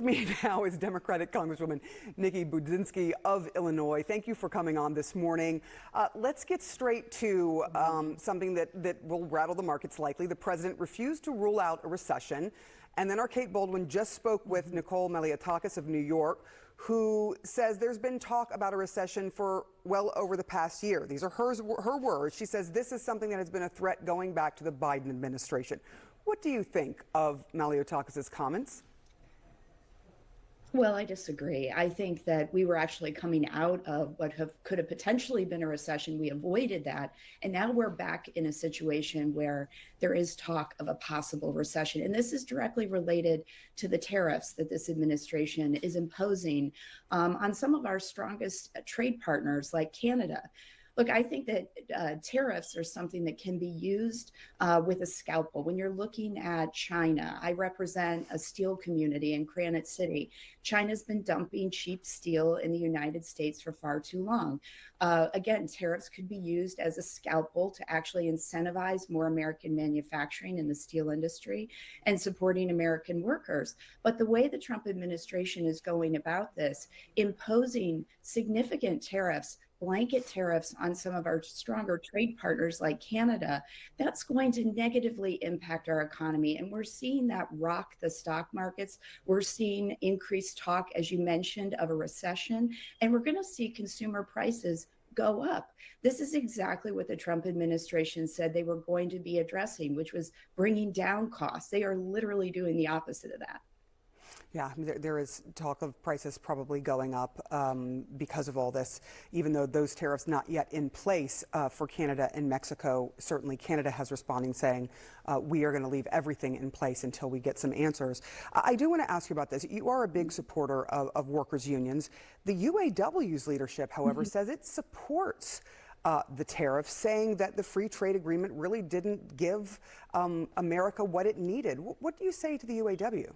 With me now is Democratic Congresswoman Nikki Budzinski of Illinois. Thank you for coming on this morning. Let's get straight to something that will rattle the markets likely. The president refused to rule out a recession. And then our Kate Baldwin just spoke with Nicole Maliotakis of New York, who says there's been talk about a recession for well over the past year. These are her words. She says this is something that has been a threat going back to the Biden administration. What do you think of Maliotakis's comments? Well, I disagree. I think that we were actually coming out of what could have potentially been a recession. We avoided that. And now we're back in a situation where there is talk of a possible recession. And this is directly related to the tariffs that this administration is imposing on some of our strongest trade partners like Canada. Look, I think that tariffs are something that can be used with a scalpel. When you're looking at China, I represent a steel community in Granite City. China's been dumping cheap steel in the United States for far too long. Again, tariffs could be used as a scalpel to actually incentivize more American manufacturing in the steel industry and supporting American workers. But the way the Trump administration is going about this, imposing significant tariffs, blanket tariffs on some of our stronger trade partners like Canada, that's going to negatively impact our economy. And we're seeing that rock the stock markets. We're seeing increased talk, as you mentioned, of a recession, and we're going to see consumer prices go up. This is exactly what the Trump administration said they were going to be addressing, which was bringing down costs. They are literally doing the opposite of that. Yeah, there is talk of prices probably going up because of all this, even though those tariffs not yet in place for Canada and Mexico. Certainly Canada has responding saying we are going to leave everything in place until we get some answers. I do want to ask you about this. You are a big supporter of workers' unions. The UAW's leadership, however, says it supports the tariffs, saying that the free trade agreement really didn't give America what it needed. What do you say to the UAW?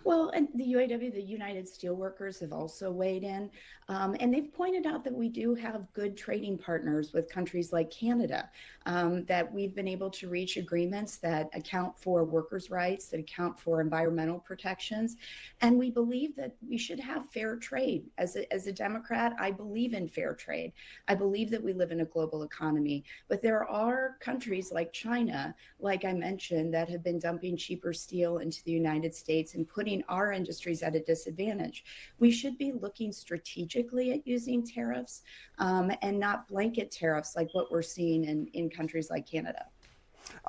Well, and the UAW, the United Steelworkers, have also weighed in, and they've pointed out that we do have good trading partners with countries like Canada, that we've been able to reach agreements that account for workers' rights, that account for environmental protections, and we believe that we should have fair trade. As a Democrat, I believe in fair trade. I believe that we live in a global economy, but there are countries like China, like I mentioned, that have been dumping cheaper steel into the United States and putting our industries at a disadvantage. We should be looking strategically at using tariffs and not blanket tariffs like what we're seeing in countries like Canada.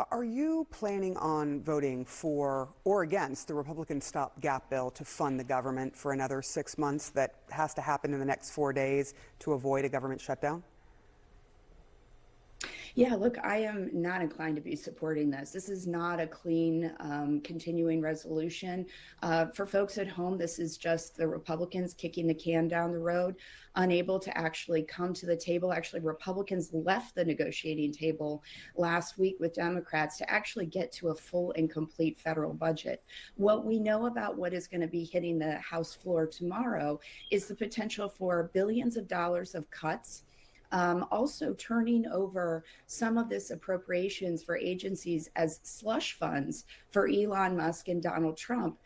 Are you planning on voting for or against the Republican stopgap bill to fund the government for another 6 months that has to happen in the next 4 days to avoid a government shutdown? Yeah, look, I am not inclined to be supporting this. This is not a clean, continuing resolution. For folks at home, this is just the Republicans kicking the can down the road, unable to actually come to the table. Actually, Republicans left the negotiating table last week with Democrats to actually get to a full and complete federal budget. What we know about what is going to be hitting the House floor tomorrow is the potential for billions of dollars of cuts. Also turning over some of this appropriations for agencies as slush funds for Elon Musk and Donald Trump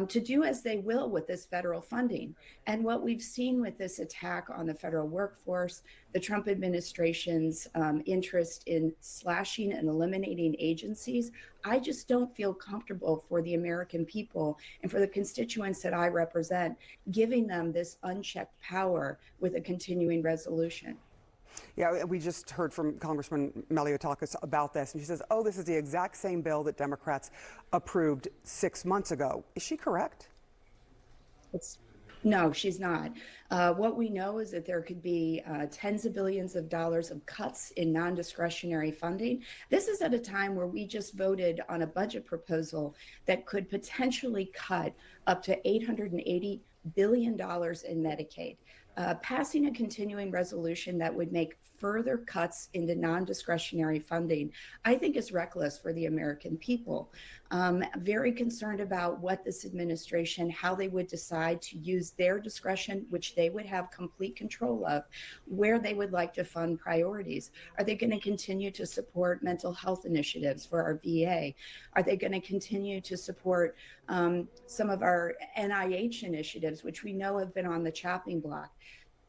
to do as they will with this federal funding. And what we've seen with this attack on the federal workforce, the Trump administration's interest in slashing and eliminating agencies, I just don't feel comfortable for the American people and for the constituents that I represent, giving them this unchecked power with a continuing resolution. Yeah, we just heard from Congressman Maliotakis about this, and she says, oh, this is the exact same bill that Democrats approved 6 months ago. Is she correct? No, she's not. What we know is that there could be tens of billions of dollars of cuts in non-discretionary funding. This is at a time where we just voted on a budget proposal that could potentially cut up to $880 billion in Medicaid. Passing a continuing resolution that would make further cuts into non-discretionary funding, I think is reckless for the American people. Very concerned about what this administration, how they would decide to use their discretion, which they would have complete control of, where they would like to fund priorities. Are they going to continue to support mental health initiatives for our VA? Are they going to continue to support some of our NIH initiatives, which we know have been on the chopping block?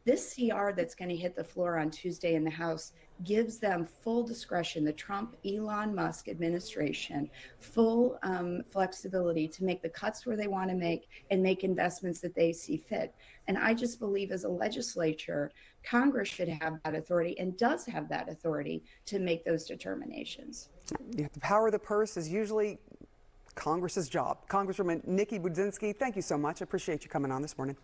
This CR that's going to hit the floor on Tuesday in the House gives them full discretion, the Trump, Elon Musk administration, full flexibility to make the cuts where they want to make and make investments that they see fit. And I just believe as a legislature, Congress should have that authority and does have that authority to make those determinations. Yeah, the power of the purse is usually Congress's job. Congresswoman Nikki Budzinski, thank you so much. I appreciate you coming on this morning.